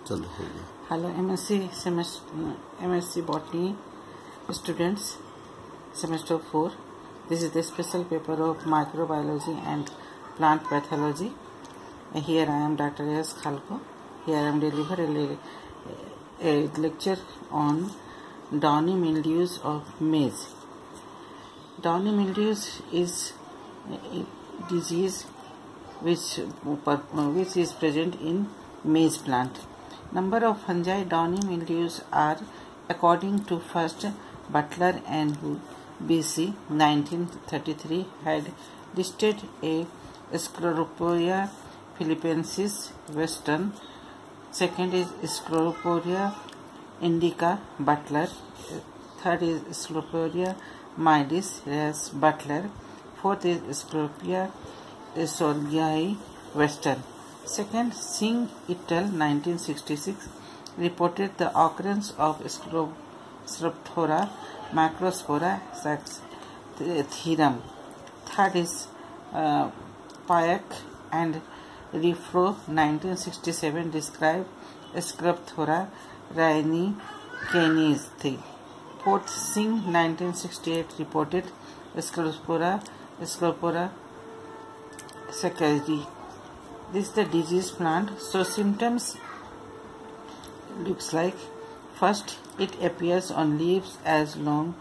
चलो हो गया। Hello MSc Botany students, semester 4. This is the special paper of microbiology and plant pathology. Here I am Dr. S. Khalko. Here I am delivering a lecture on downy mildews of maize. Downy mildews is a disease which is present in maize plant. Number of fungi downy mildews are, according to first Butler and BC 1933, had listed a Scleroporia philippensis western. Second is Scleroporia indica Butler. Third is Scleroporia mylis Butler. Fourth is Scleroporia solgai western. Second, Singh et al. 1966 reported the occurrence of Sclerophora macrospora theorem. Third is Payak and Refro 1967 described Sclerophora rhinicanis. Fourth, Singh 1968 reported Sclerophora sakari. This is the disease plant. So symptoms looks like: first, it appears on leaves as long,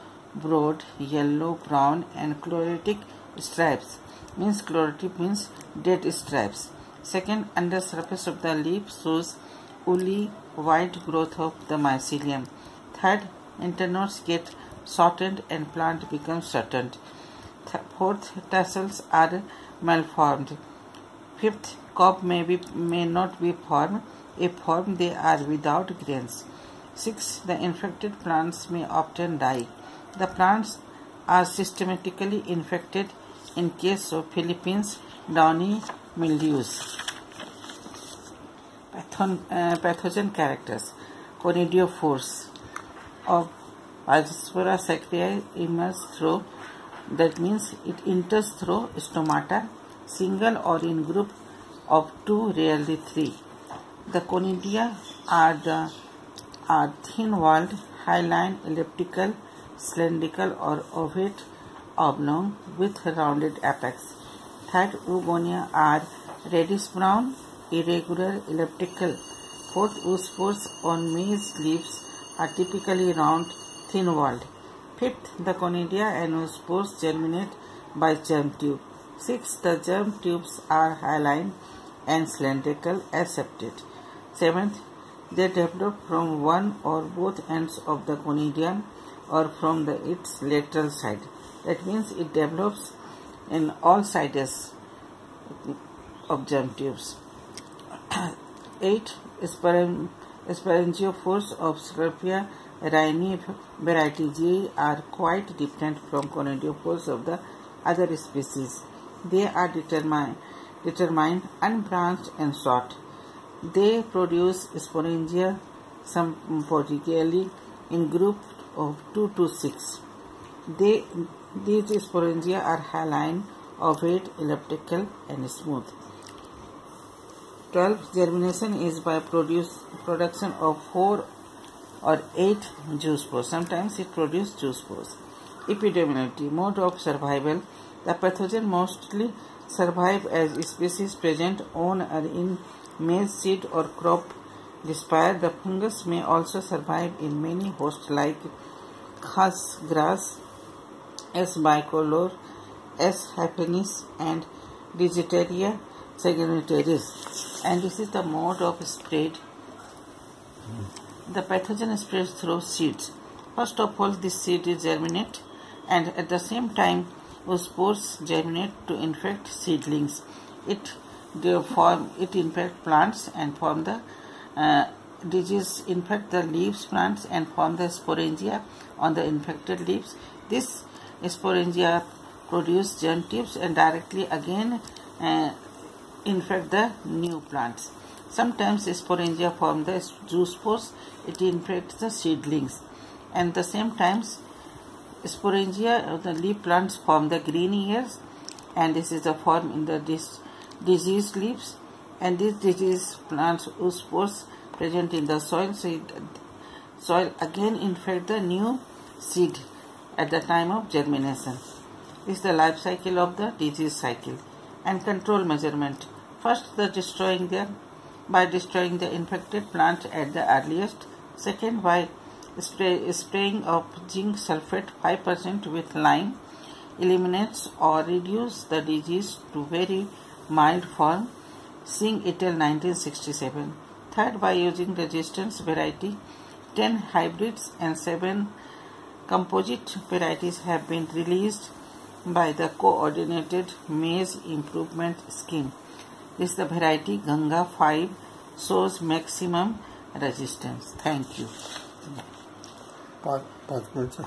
broad, yellow, brown and chlorotic stripes. Chlorotic means dead stripes. Second, under surface of the leaf shows woolly white growth of the mycelium. Third, internodes get shortened and plant becomes shortened. Fourth, tassels are malformed. Fifth, cob may not be formed. If formed, they are without grains. Sixth, the infected plants may often die. The plants are systematically infected in case of Philippines downy mildews. Pathogen characters: conidiophores of Phytophthora saccharia emerge through, that means it enters through stomata, single or in group of 2, rarely 3. The conidia are thin-walled, hyaline, elliptical, cylindrical or ovate, oblong with rounded apex. Third, oogonia are reddish-brown, irregular, elliptical. Fourth, oospores on maize leaves are typically round, thin-walled. Fifth, the conidia and oospores germinate by germ tube. Sixth, the germ tubes are hyaline and cylindrical as septate. Seventh, they develop from one or both ends of the conidium or from its lateral side. That means it develops in all sides of germ tubes. 8. Sporangiophores of Sclerophora rhini variety J are quite different from conidiophores of the other species. They are determined, unbranched and short. They produce sporangia sympodically in groups of 2 to 6. These sporangia are hyaline, ovate, elliptical and smooth. 12. Germination is by production of 4 or 8 zoospores. Sometimes it produces zoospores. Epidemiology, mode of survival. The pathogen mostly survive as species present on or in maize seed or crop. Despite the fungus may also survive in many hosts like khas grass, S. bicolor, S. hyphanis and Digitaria sagittarius. And this is the mode of spread. The pathogen spreads through seeds. First of all, this seed is germinate, and at the same time, spores germinate to infect seedlings. It infect plants and form the disease, infect the leaves plants and form the sporangia on the infected leaves. This sporangia produce germ tubes and directly again infect the new plants. Sometimes sporangia form the zoospores. It infects the seedlings, and the same times sporangia of the leaf plants form the green ears, and this is the form in the diseased leaves, and these disease plants spores present in the soil, soil again infect the new seed at the time of germination. This is the life cycle of the disease cycle. And control measurement. First, by destroying the infected plant at the earliest. Second, by spraying of zinc sulfate 5% with lime eliminates or reduces the disease to very mild form. Seeing Etel 1967. Third, by using resistance variety, 10 hybrids and 7 composite varieties have been released by the coordinated maize improvement scheme. This is the variety Ganga 5 shows maximum resistance. Thank you. 5 minutes.